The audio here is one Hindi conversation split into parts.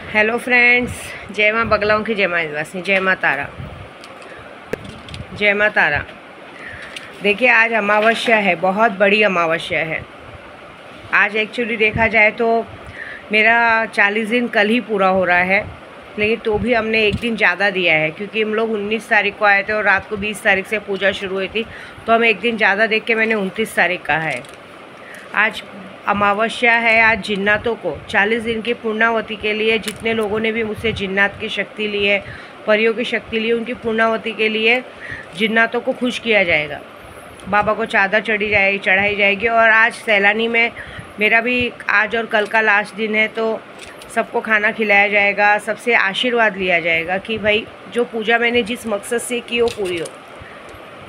हेलो फ्रेंड्स, जय माँ बगलाओं की, जय माँ आदिवासी, जय माँ तारा, जय माँ तारा। देखिए, आज अमावस्या है, बहुत बड़ी अमावस्या है। आज एक्चुअली देखा जाए तो मेरा 40 दिन कल ही पूरा हो रहा है, लेकिन तो भी हमने एक दिन ज़्यादा दिया है क्योंकि हम लोग 19 तारीख को आए थे और रात को 20 तारीख से पूजा शुरू हुई थी, तो हम एक दिन ज़्यादा देख के मैंने 29 तारीख कहा है। आज अमावस्या है। आज जिन्नातों को 40 दिन की पूर्णावती के लिए, जितने लोगों ने भी मुझसे जिन्नात की शक्ति ली है, परियों की शक्ति ली है, उनकी पूर्णावती के लिए जिन्नातों को खुश किया जाएगा। बाबा को चादर चढ़ाई जाएगी। और आज सैलानी में मेरा भी आज और कल का लास्ट दिन है, तो सबको खाना खिलाया जाएगा, सबसे आशीर्वाद लिया जाएगा कि भाई जो पूजा मैंने जिस मकसद से की वो पूरी हो।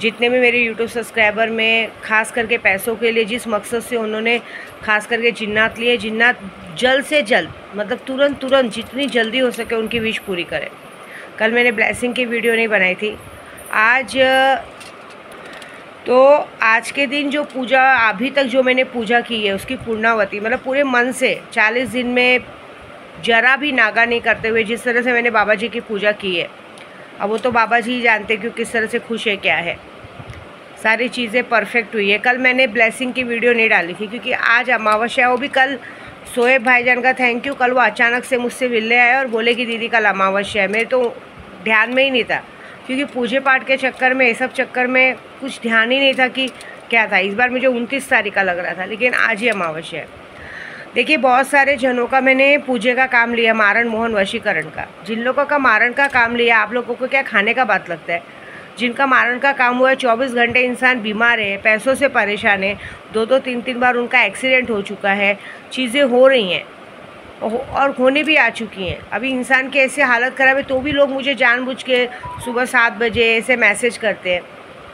जितने भी मेरे यूट्यूब सब्सक्राइबर में खास करके पैसों के लिए जिस मकसद से उन्होंने खास करके जिन्नात लिए, जिन्नात जल्द से जल्द, मतलब तुरंत जितनी जल्दी हो सके उनकी विश पूरी करें। कल मैंने ब्लेसिंग की वीडियो नहीं बनाई थी। आज के दिन जो पूजा अभी तक जो मैंने पूजा की है उसकी पूर्णावती, मतलब पूरे मन से 40 दिन में जरा भी नागा नहीं करते हुए जिस तरह से मैंने बाबा जी की पूजा की है, अब वो तो बाबा जी ही जानते हैं कि किस तरह से खुश है, क्या है, सारी चीज़ें परफेक्ट हुई है। कल मैंने ब्लेसिंग की वीडियो नहीं डाली थी क्योंकि आज अमावस्या है। वो भी कल सोएब भाईजान का थैंक यू, कल वो अचानक से मुझसे मिलने आए और बोले कि दीदी कल अमावस्या है। मेरे तो ध्यान में ही नहीं था क्योंकि पूजे पाठ के चक्कर में, ये सब चक्कर में कुछ ध्यान ही नहीं था कि क्या था। इस बार मुझे 29 तारीख का लग रहा था, लेकिन आज ही अमावस्या है। देखिए, बहुत सारे जनों का मैंने पूजे का काम लिया, मारण मोहन वशीकरण का। जिन लोगों का मारण का काम लिया, आप लोगों को क्या खाने का बात लगता है? जिनका मारण का काम हुआ है, 24 घंटे इंसान बीमार है, पैसों से परेशान है, 2-2, 3-3 बार उनका एक्सीडेंट हो चुका है, चीज़ें हो रही हैं और होने भी आ चुकी हैं। अभी इंसान की ऐसी हालत ख़राब है तो भी लोग मुझे जानबूझ के सुबह 7 बजे ऐसे मैसेज करते हैं।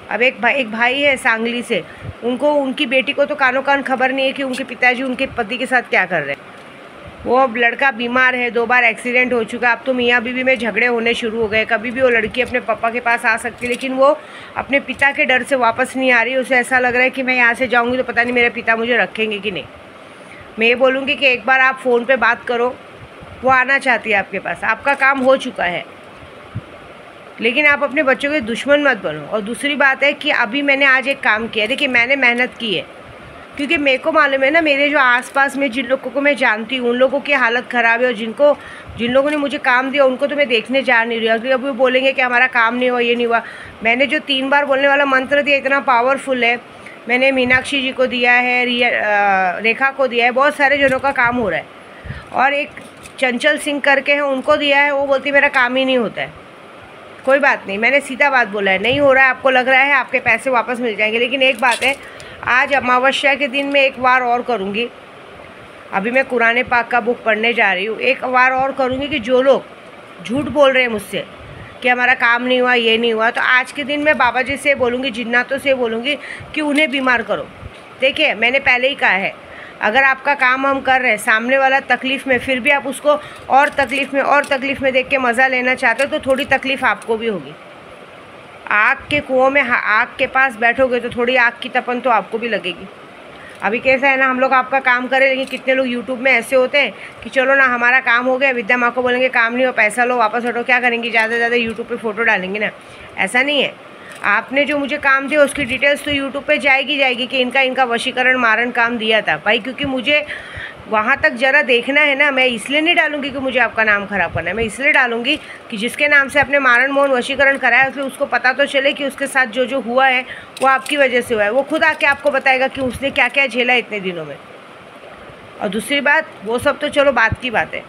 अब एक भाई है सांगली से, उनको, उनकी बेटी को तो कानों कान खबर नहीं है कि उनके पिताजी उनके पति के साथ क्या कर रहे हैं। वो अब लड़का बीमार है, 2 बार एक्सीडेंट हो चुका। अब तो मियाँ बीवी में झगड़े होने शुरू हो गए। कभी भी वो लड़की अपने पापा के पास आ सकती है, लेकिन वो अपने पिता के डर से वापस नहीं आ रही। उसे ऐसा लग रहा है कि मैं यहाँ से जाऊँगी तो पता नहीं मेरे पिता मुझे रखेंगे कि नहीं। मैं ये बोलूँगी कि एक बार आप फ़ोन पे बात करो, वो आना चाहती है आपके पास, आपका काम हो चुका है, लेकिन आप अपने बच्चों के दुश्मन मत बनो। और दूसरी बात है कि अभी मैंने आज एक काम किया, देखिए मैंने मेहनत की है क्योंकि मेरे को मालूम है ना, मेरे जो आसपास में जिन लोगों को मैं जानती हूँ उन लोगों की हालत ख़राब है, और जिन लोगों ने मुझे काम दिया उनको तो मैं देखने जा नहीं रही। अगर अभी बोलेंगे कि हमारा काम नहीं हुआ, ये नहीं हुआ। मैंने जो 3 बार बोलने वाला मंत्र दिया इतना पावरफुल है। मैंने मीनाक्षी जी को दिया है, रेखा को दिया है, बहुत सारे जनों का काम हो रहा है। और एक चंचल सिंह करके हैं, उनको दिया है, वो बोलती मेरा काम ही नहीं होता है। कोई बात नहीं, मैंने सीधा बात बोला है, नहीं हो रहा है, आपको लग रहा है आपके पैसे वापस मिल जाएंगे, लेकिन एक बात है, आज अमावस्या के दिन मैं एक बार और करूँगी। अभी मैं कुरान पाक का बुक पढ़ने जा रही हूँ, एक बार और करूँगी कि जो लोग झूठ बोल रहे हैं मुझसे कि हमारा काम नहीं हुआ, ये नहीं हुआ, तो आज के दिन मैं बाबा जी से बोलूँगी, जिन्नातों से बोलूँगी कि उन्हें बीमार करो। देखिए, मैंने पहले ही कहा है, अगर आपका काम हम कर रहे हैं, सामने वाला तकलीफ़ में, फिर भी आप उसको और तकलीफ़ में देख के मज़ा लेना चाहते हो, तो थोड़ी तकलीफ़ आपको भी होगी। आग के कुओं में आग के पास बैठोगे तो थोड़ी आग की तपन तो आपको भी लगेगी। अभी कैसा है ना, हम लोग आपका काम करें, लेकिन कितने लोग यूट्यूब में ऐसे होते हैं कि चलो ना हमारा काम हो गया, विद्या माँ को बोलेंगे काम नहीं हो, पैसा लो, वापस हटो, क्या करेंगी, ज़्यादा से ज़्यादा यूट्यूब पे फ़ोटो डालेंगे ना। ऐसा नहीं है, आपने जो मुझे काम दिया उसकी डिटेल्स तो यूट्यूब पे जाएगी कि इनका वशीकरण मारण काम दिया था भाई, क्योंकि मुझे वहाँ तक ज़रा देखना है ना। मैं इसलिए नहीं डालूंगी कि मुझे आपका नाम ख़राब करना है, मैं इसलिए डालूंगी कि जिसके नाम से आपने मारण मोहन वशीकरण कराया उसमें उसको पता तो चले कि उसके साथ जो जो हुआ है वो आपकी वजह से हुआ है। वो खुद आके आपको बताएगा कि उसने क्या क्या झेला इतने दिनों में। और दूसरी बात, वो सब तो चलो बात की बात है,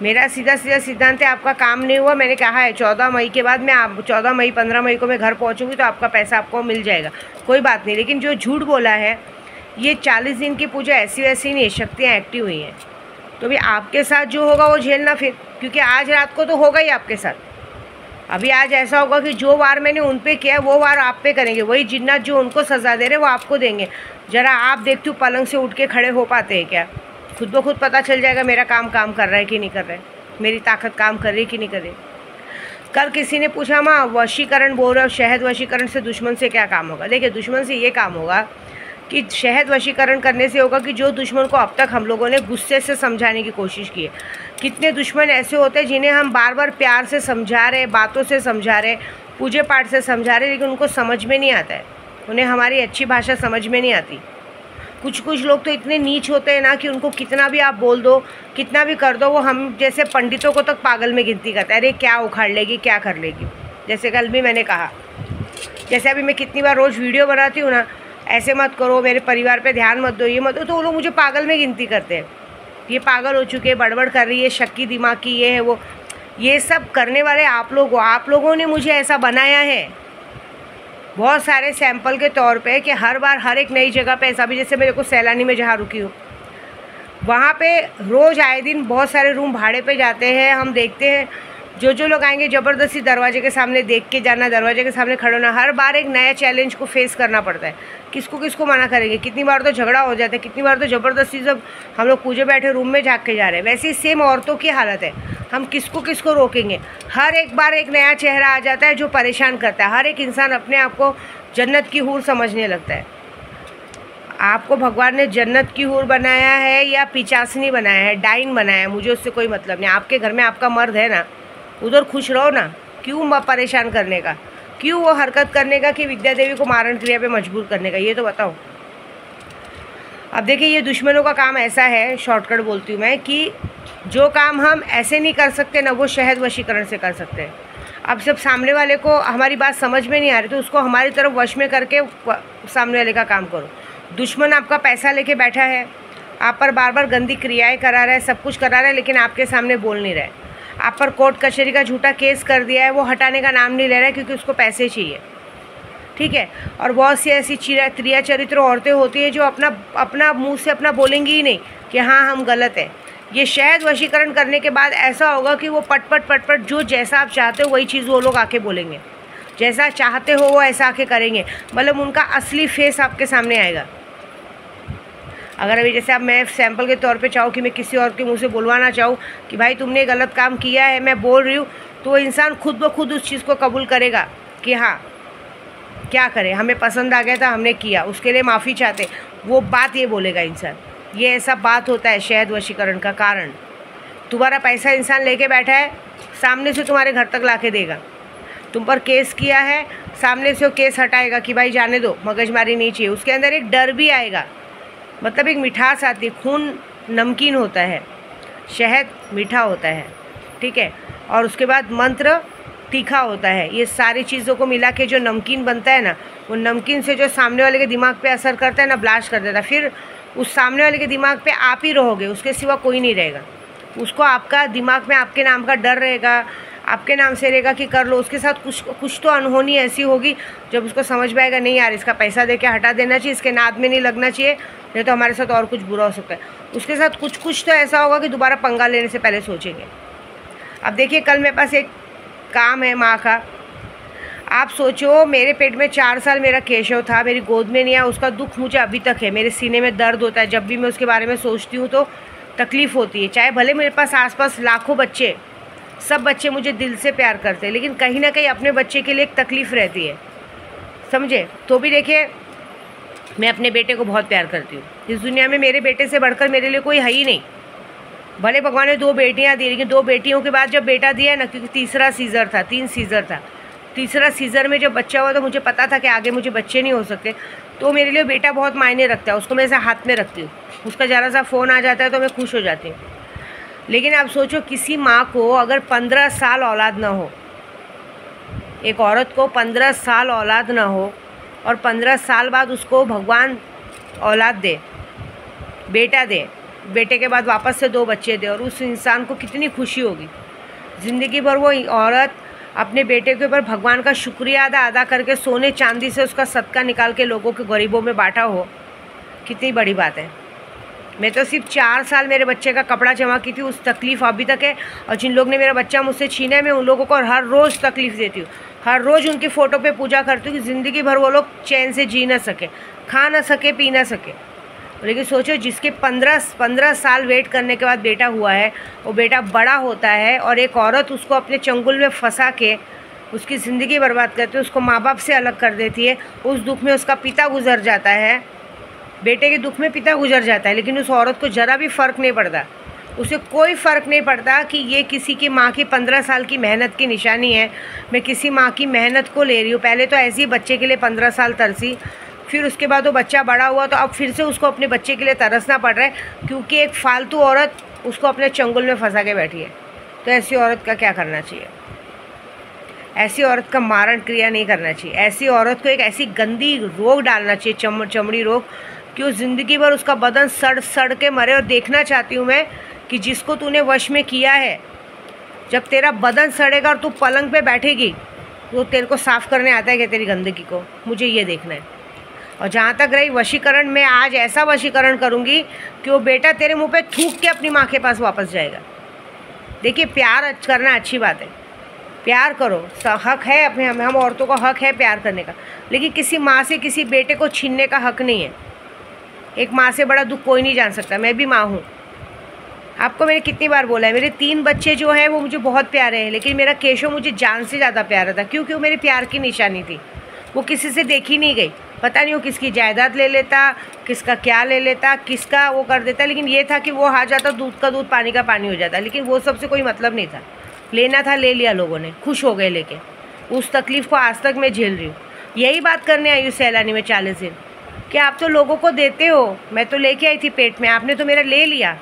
मेरा सीधा सिद्धांत है, आपका काम नहीं हुआ, मैंने कहा है 14 मई के बाद, मैं 14 मई 15 मई को मैं घर पहुंचूंगी तो आपका पैसा आपको मिल जाएगा, कोई बात नहीं। लेकिन जो झूठ बोला है, ये 40 दिन की पूजा ऐसी वैसी नहीं है, शक्तियाँ एक्टिव हुई हैं, तो भी आपके साथ जो होगा वो झेलना फिर, क्योंकि आज रात को तो होगा ही आपके साथ। अभी आज ऐसा होगा कि जो वार मैंने उन पे किया वो वार आप पे करेंगे, वही जिन्नात जो उनको सज़ा दे रहे वो आपको देंगे। ज़रा आप देखते हो पलंग से उठ के खड़े हो पाते हैं क्या? खुद ब खुद पता चल जाएगा मेरा काम कर रहा है कि नहीं कर रहा है, मेरी ताकत काम कर रही है कि नहीं कर रही। कल किसी ने पूछा माँ वशीकरण बोल रहे हो, शहद वशीकरण से दुश्मन से क्या काम होगा? देखिए, दुश्मन से ये काम होगा कि शहद वशीकरण करने से होगा कि जो दुश्मन को अब तक हम लोगों ने गुस्से से समझाने की कोशिश की है। कितने दुश्मन ऐसे होते हैं जिन्हें हम बार बार प्यार से समझा रहे, बातों से समझा रहे, पूजे पाठ से समझा रहे, लेकिन उनको समझ में नहीं आता है, उन्हें हमारी अच्छी भाषा समझ में नहीं आती। कुछ लोग तो इतने नीच होते हैं ना कि उनको कितना भी आप बोल दो, कितना भी कर दो, वो हम जैसे पंडितों को तक पागल में गिनती करता है। अरे क्या उखाड़ लेगी, क्या कर लेगी। जैसे कल भी मैंने कहा, जैसे अभी मैं कितनी बार रोज़ वीडियो बनाती हूँ ना, ऐसे मत करो, मेरे परिवार पे ध्यान मत दो, ये मत दो, तो वो लोग मुझे पागल में गिनती करते हैं। ये पागल हो चुके हैं, बड़बड़ कर रही है, शक्की दिमाग की, ये है वो। ये सब करने वाले आप लोगों ने मुझे ऐसा बनाया है बहुत सारे सैंपल के तौर पे कि हर बार हर एक नई जगह पे ऐसा भी, जैसे मेरे को सैलानी में जहाँ रुकी हूँ वहाँ पे रोज़ आए दिन बहुत सारे रूम भाड़े पे जाते हैं। हम देखते हैं जो लोग आएंगे ज़बरदस्ती दरवाजे के सामने देख के जाना, दरवाजे के सामने खड़े होना, हर बार एक नया चैलेंज को फेस करना पड़ता है। किसको मना करेंगे। कितनी बार तो झगड़ा हो जाता है, कितनी बार तो ज़बरदस्ती जब हम लोग पूजे बैठे रूम में झाँक के जा रहे हैं। वैसे ही सेम औरतों की हालत है, हम किसको रोकेंगे। हर एक बार एक नया चेहरा आ जाता है जो परेशान करता है। हर एक इंसान अपने आप को जन्नत की हूर समझने लगता है। आपको भगवान ने जन्नत की हूर बनाया है या पिचासनी बनाया है, डाइन बनाया है, मुझे उससे कोई मतलब नहीं। आपके घर में आपका मर्द है ना, उधर खुश रहो ना, क्यों परेशान करने का, क्यों वो हरकत करने का कि विद्या देवी को मारण क्रिया पे मजबूर करने का, ये तो बताओ। अब देखिए, ये दुश्मनों का काम ऐसा है, शॉर्टकट बोलती हूँ मैं, कि जो काम हम ऐसे नहीं कर सकते ना, वो शहद वशीकरण से कर सकते हैं। अब जब सामने वाले को हमारी बात समझ में नहीं आ रही तो उसको हमारी तरफ वश में करके सामने वाले का काम करो। दुश्मन आपका पैसा लेके बैठा है, आप पर बार बार गंदी क्रियाएं करा रहा है, सब कुछ करा रहा है, लेकिन आपके सामने बोल नहीं रहा है। आप पर कोर्ट कचहरी का झूठा केस कर दिया है, वो हटाने का नाम नहीं ले रहा है क्योंकि उसको पैसे चाहिए, ठीक है। और बहुत सी ऐसी त्रिया चरित्र औरतें होती हैं जो अपना मुंह से अपना बोलेंगी ही नहीं कि हाँ हम गलत है। ये शहद वशीकरण करने के बाद ऐसा होगा कि वो पट जो जैसा आप चाहते हो वही चीज़ वो लोग आके बोलेंगे, जैसा चाहते हो वो ऐसा आके करेंगे। मतलब उनका असली फेस आपके सामने आएगा। अगर अभी जैसे अब मैं सैंपल के तौर पे चाहूँ कि मैं किसी और के मुंह से बुलवाना चाहूँ कि भाई तुमने गलत काम किया है, मैं बोल रही हूँ, तो वो इंसान खुद ब खुद उस चीज़ को कबूल करेगा कि हाँ क्या करें, हमें पसंद आ गया था, हमने किया, उसके लिए माफ़ी चाहते, वो बात ये बोलेगा इंसान। ये ऐसा बात होता है शहद वशीकरण का कारण। तुम्हारा पैसा इंसान लेके बैठा है, सामने से तुम्हारे घर तक लाके देगा। तुम पर केस किया है, सामने से वो केस हटाएगा कि भाई जाने दो, मगजमारी नहीं चाहिए। उसके अंदर एक डर भी आएगा, मतलब एक मिठास आती है। खून नमकीन होता है, शहद मीठा होता है, ठीक है। और उसके बाद मंत्र तीखा होता है। ये सारी चीज़ों को मिला के जो नमकीन बनता है ना, वो नमकीन से जो सामने वाले के दिमाग पे असर करता है ना, ब्लास्ट कर देता है। फिर उस सामने वाले के दिमाग पे आप ही रहोगे, उसके सिवा कोई नहीं रहेगा। उसको आपका दिमाग में आपके नाम का डर रहेगा, आपके नाम से रहेगा कि कर लो। उसके साथ कुछ तो अनहोनी ऐसी होगी जब उसको समझ में आएगा नहीं यार इसका पैसा दे के हटा देना चाहिए, इसके नाद में नहीं लगना चाहिए, नहीं तो हमारे साथ और कुछ बुरा हो सकता है। उसके साथ कुछ तो ऐसा होगा कि दोबारा पंगा लेने से पहले सोचेंगे। अब देखिए, कल मेरे पास एक काम है माँ का। आप सोचो, मेरे पेट में 4 साल मेरा केशव था, मेरी गोद में नहीं आया, उसका दुख मुझे अभी तक है। मेरे सीने में दर्द होता है, जब भी मैं उसके बारे में सोचती हूँ तो तकलीफ़ होती है। चाहे भले मेरे पास आसपास लाखों बच्चे, सब बच्चे मुझे दिल से प्यार करते हैं, लेकिन कहीं ना कहीं अपने बच्चे के लिए एक तकलीफ़ रहती है, समझे। तो भी देखिए, मैं अपने बेटे को बहुत प्यार करती हूँ। इस दुनिया में मेरे बेटे से बढ़कर मेरे लिए कोई है ही नहीं। भले भगवान ने 2 बेटियाँ दी, लेकिन 2 बेटियों के बाद जब बेटा दिया ना, क्योंकि तीसरा सीज़र था, 3 सीज़र था, तीसरा सीज़र में जब बच्चा हुआ तो मुझे पता था कि आगे मुझे बच्चे नहीं हो सकते। तो मेरे लिए बेटा बहुत मायने रखता है, उसको मैं ऐसे हाथ में रखती हूँ। उसका ज़रा सा फ़ोन आ जाता है तो मैं खुश हो जाती हूँ। लेकिन आप सोचो, किसी माँ को अगर 15 साल औलाद ना हो, एक औरत को 15 साल औलाद ना हो और 15 साल बाद उसको भगवान औलाद दे, बेटा दे, बेटे के बाद वापस से 2 बच्चे दे, और उस इंसान को कितनी खुशी होगी। ज़िंदगी भर वो औरत अपने बेटे के ऊपर भगवान का शुक्रिया अदा करके सोने चांदी से उसका सदका निकाल के लोगों के गरीबों में बांटा हो, कितनी बड़ी बात है। मैं तो सिर्फ 4 साल मेरे बच्चे का कपड़ा जमा की थी, उस तकलीफ़ अभी तक है। और जिन लोग ने मेरा बच्चा मुझसे छीना है, मैं उन लोगों को हर रोज़ तकलीफ़ देती हूँ, हर रोज़ उनकी फ़ोटो पे पूजा करती हूँ कि ज़िंदगी भर वो लोग चैन से जी ना सके, खा ना सके, पी ना सके। लेकिन सोचो, जिसके 15 साल वेट करने के बाद बेटा हुआ है, वो बेटा बड़ा होता है और एक औरत उसको अपने चंगुल में फंसा के उसकी ज़िंदगी बर्बाद करती है, उसको माँ बाप से अलग कर देती है। उस दुख में उसका पिता गुजर जाता है, बेटे के दुख में पिता गुजर जाता है, लेकिन उस औरत को ज़रा भी फ़र्क नहीं पड़ता, उसे कोई फ़र्क नहीं पड़ता कि ये किसी की माँ की 15 साल की मेहनत की निशानी है, मैं किसी माँ की मेहनत को ले रही हूँ। पहले तो ऐसे ही बच्चे के लिए 15 साल तरसी, फिर उसके बाद वो बच्चा बड़ा हुआ तो अब फिर से उसको अपने बच्चे के लिए तरसना पड़ रहा है, क्योंकि एक फालतू औरत उसको अपने चंगुल में फंसा के बैठी है। तो ऐसी औरत का क्या करना चाहिए? ऐसी औरत का मारण क्रिया नहीं करना चाहिए। ऐसी औरत को एक ऐसी गंदी रोग डालना चाहिए, चमड़ी रोग, कि उस ज़िंदगी भर उसका बदन सड़ सड़ के मरे। और देखना चाहती हूँ मैं कि जिसको तूने वश में किया है, जब तेरा बदन सड़ेगा और तू पलंग पे बैठेगी तो तेरे को साफ़ करने आता है क्या तेरी गंदगी को? मुझे ये देखना है। और जहाँ तक रही वशीकरण, मैं आज ऐसा वशीकरण करूँगी कि वो बेटा तेरे मुंह पे थूक के अपनी माँ के पास वापस जाएगा। देखिए, प्यार करना अच्छी बात है, प्यार करो, हक है अपने, हम औरतों का हक है प्यार करने का, लेकिन किसी माँ से किसी बेटे को छीनने का हक नहीं है। एक माँ से बड़ा दुख कोई नहीं जान सकता। मैं भी माँ हूँ, आपको मैंने कितनी बार बोला है, मेरे 3 बच्चे जो हैं वो मुझे बहुत प्यारे हैं, लेकिन मेरा केशव मुझे जान से ज़्यादा प्यारा था, क्योंकि वो मेरे प्यार की निशानी थी। वो किसी से देखी नहीं गई, पता नहीं वो किसकी जायदाद ले लेता, किसका क्या ले लेता, किसका वो कर देता, लेकिन ये था कि वो हार जाता, दूध का दूध पानी का पानी हो जाता। लेकिन वो सबसे कोई मतलब नहीं था, लेना था ले लिया लोगों ने, खुश हो गए लेके। उस तकलीफ़ को आज तक मैं झेल रही हूँ। यही बात करने आई हूँ सैलानी में 40 दिन, कि आप तो लोगों को देते हो, मैं तो लेके आई थी पेट में, आपने तो मेरा ले लिया।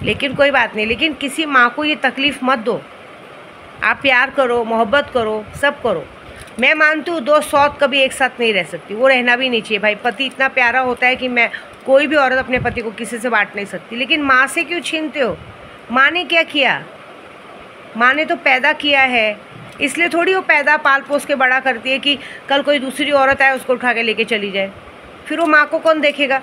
लेकिन कोई बात नहीं, लेकिन किसी माँ को ये तकलीफ़ मत दो। आप प्यार करो, मोहब्बत करो, सब करो। मैं मानती हूँ 2 सौत कभी एक साथ नहीं रह सकती, वो रहना भी नहीं चाहिए भाई। पति इतना प्यारा होता है कि मैं, कोई भी औरत अपने पति को किसी से बांट नहीं सकती। लेकिन माँ से क्यों छीनते हो? माँ ने क्या किया? माँ ने तो पैदा किया है, इसलिए थोड़ी वो पैदा पाल पोस के बड़ा करती है कि कल कोई दूसरी औरत आए उसको उठा के लेके चली जाए। फिर वो माँ को कौन देखेगा?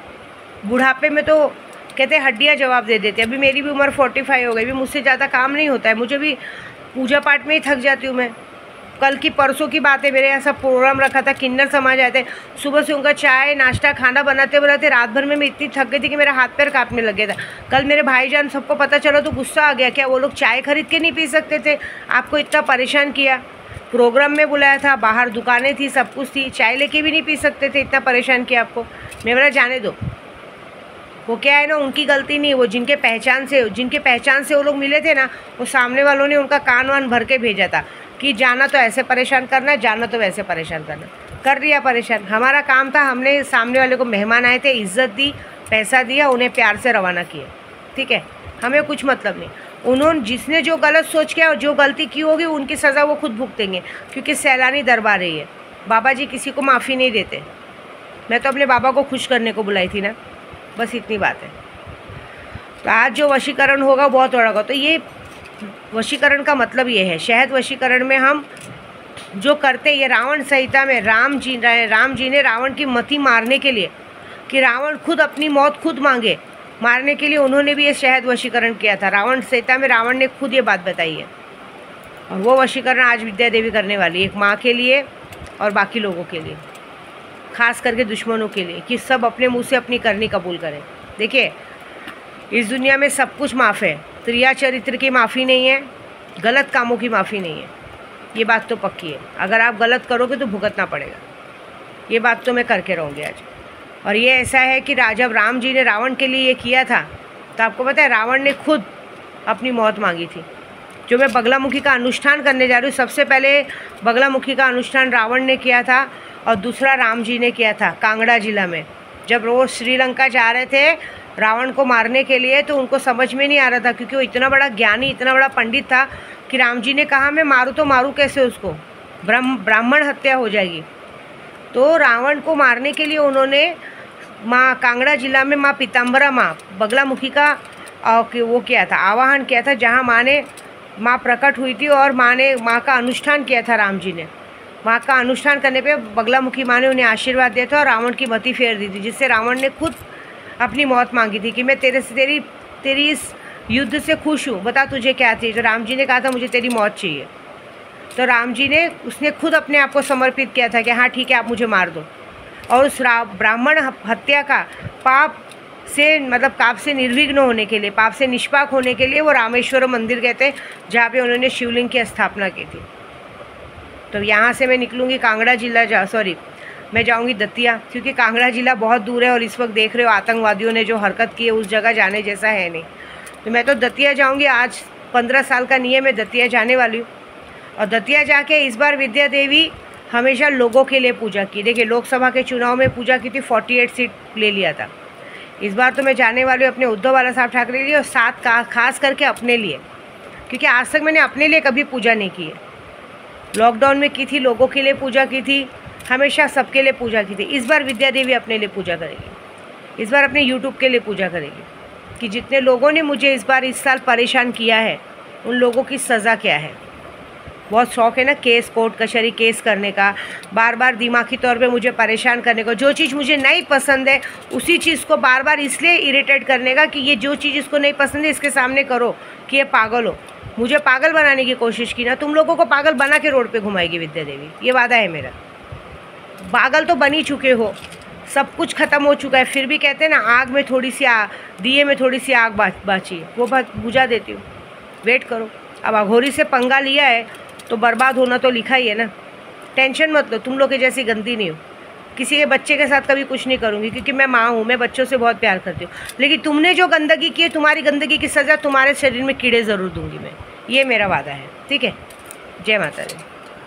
बुढ़ापे में तो कहते हैं हड्डियाँ जवाब दे देते। अभी मेरी भी उम्र 45 हो गई, भी मुझसे ज़्यादा काम नहीं होता है, मुझे भी पूजा पाठ में ही थक जाती हूँ मैं। कल की परसों की बात है, मेरे यहाँ सब प्रोग्राम रखा था, किन्नर समाज आए थे, सुबह से उनका चाय नाश्ता खाना बनाते बनाते रात भर में मैं इतनी थक गई थी कि मेरा हाथ पैर कांपने लग गया था। कल मेरे भाईजान सबको पता चला तो गुस्सा आ गया, क्या वो लोग चाय खरीद के नहीं पी सकते थे? आपको इतना परेशान किया, प्रोग्राम में बुलाया था, बाहर दुकानें थी, सब कुछ थी, चाय लेके भी नहीं पी सकते थे, इतना परेशान किया आपको। मैं बोला जाने दो, वो क्या है ना, उनकी गलती नहीं है, वो जिनके पहचान से वो लोग मिले थे ना, वो सामने वालों ने उनका कान वान भर के भेजा था कि जाना तो ऐसे परेशान करना, जाना तो वैसे परेशान करना। कर दिया परेशान। हमारा काम था, हमने सामने वाले को, मेहमान आए थे, इज्जत दी, पैसा दिया, उन्हें प्यार से रवाना किया, ठीक है? हमें कुछ मतलब नहीं। उन्होंने, जिसने जो गलत सोच किया और जो गलती की होगी उनकी सज़ा वो खुद भुगतेंगे, क्योंकि सैलानी दरबार है ये। बाबा जी किसी को माफ़ी नहीं देते। मैं तो अपने बाबा को खुश करने को बुलाई थी ना, बस इतनी बात है। तो आज जो वशीकरण होगा बहुत बड़ा होगा। तो ये वशीकरण का मतलब ये है, शहद वशीकरण में हम जो करते, ये रावण संहिता में राम जी ने रावण की मति मारने के लिए, कि रावण खुद अपनी मौत खुद मांगे, मारने के लिए उन्होंने भी ये शहद वशीकरण किया था। रावण संहिता में रावण ने खुद ये बात बताई है, और वो वशीकरण आज विद्या देवी करने वाली है, एक माँ के लिए और बाकी लोगों के लिए, खास करके दुश्मनों के लिए, कि सब अपने मुंह से अपनी करनी कबूल करें। देखिए, इस दुनिया में सब कुछ माफ़ है, क्रिया चरित्र की माफ़ी नहीं है, गलत कामों की माफ़ी नहीं है, ये बात तो पक्की है। अगर आप गलत करोगे तो भुगतना पड़ेगा, ये बात तो मैं करके रहूँगी आज। और ये ऐसा है कि जब राम जी ने रावण के लिए ये किया था, तो आपको पता है रावण ने खुद अपनी मौत मांगी थी। जो मैं बगलामुखी का अनुष्ठान करने जा रही हूँ, सबसे पहले बगलामुखी का अनुष्ठान रावण ने किया था, और दूसरा राम जी ने किया था कांगड़ा जिला में। जब वो श्रीलंका जा रहे थे रावण को मारने के लिए, तो उनको समझ में नहीं आ रहा था, क्योंकि वो इतना बड़ा ज्ञानी, इतना बड़ा पंडित था, कि राम जी ने कहा मैं मारूँ तो मारूँ कैसे उसको, ब्राह्मण हत्या हो जाएगी। तो रावण को मारने के लिए उन्होंने माँ कांगड़ा जिला में माँ पीताम्बरा माँ बगलामुखी का वो किया था, आवाहन किया था, जहाँ माँ प्रकट हुई थी, और माँ का अनुष्ठान किया था राम जी ने। माँ का अनुष्ठान करने पे बगलामुखी माँ ने उन्हें आशीर्वाद दिया था और रावण की मति फेर दी थी, जिससे रावण ने खुद अपनी मौत मांगी थी कि मैं तेरी इस युद्ध से खुश हूँ, बता तुझे क्या चाहिए। तो राम जी ने कहा था मुझे तेरी मौत चाहिए। तो राम जी ने, उसने खुद अपने आप को समर्पित किया था कि हाँ ठीक है, आप मुझे मार दो। और उस ब्राह्मण हत्या का पाप से निर्विघ्न होने के लिए, पाप से निष्पाक होने के लिए वो रामेश्वरम मंदिर गए थे, जहाँ पे उन्होंने शिवलिंग की स्थापना की थी। तो यहाँ से मैं निकलूँगी कांगड़ा जिला मैं जाऊंगी दतिया, क्योंकि कांगड़ा ज़िला बहुत दूर है और इस वक्त देख रहे हो आतंकवादियों ने जो हरकत की है उस जगह जाने जैसा है नहीं। तो मैं तो दतिया जाऊंगी। आज 15 साल का नियम है, दतिया जाने वाली हूँ। और दतिया जाके इस बार विद्या देवी हमेशा लोगों के लिए पूजा की। देखिए लोकसभा के चुनाव में पूजा की थी, 48 सीट ले लिया था। इस बार तो मैं जाने वाली हूँ अपने उद्धव वाला साहब ठाकरे लिए और साथ खास करके अपने लिए, क्योंकि आज तक मैंने अपने लिए कभी पूजा नहीं की है। लॉकडाउन में की थी, लोगों के लिए पूजा की थी, हमेशा सबके लिए पूजा की थी। इस बार विद्या देवी अपने लिए पूजा करेगी, इस बार अपने यूट्यूब के लिए पूजा करेगी कि जितने लोगों ने मुझे इस साल परेशान किया है उन लोगों की सज़ा क्या है। बहुत शौक़ है ना केस, कोर्ट कचहरी केस करने का, बार बार दिमागी तौर पे मुझे परेशान करने का। जो चीज़ मुझे नहीं पसंद है उसी चीज़ को बार बार इसलिए इरिटेट करने का कि ये जो चीज़ इसको नहीं पसंद है इसके सामने करो कि ये पागल हो। मुझे पागल बनाने की कोशिश की ना, तुम लोगों को पागल बना के रोड पे घुमाएगी विद्या देवी, ये वादा है मेरा। पागल तो बन ही चुके हो, सब कुछ ख़त्म हो चुका है, फिर भी कहते हैं ना आग में थोड़ी सी दिए में थोड़ी सी आग बाची, वो बात बुझा देती हूँ। वेट करो। अब अघोरी से पंगा लिया है तो बर्बाद होना तो लिखा ही है ना। टेंशन मत लो, तुम लोग के जैसी गंदी नहीं हो। किसी के बच्चे के साथ कभी कुछ नहीं करूँगी, क्योंकि मैं माँ हूँ, मैं बच्चों से बहुत प्यार करती हूँ। लेकिन तुमने जो गंदगी की है, तुम्हारी गंदगी की सज़ा तुम्हारे शरीर में कीड़े ज़रूर दूँगी मैं, ये मेरा वादा है। ठीक है, जय माता दी।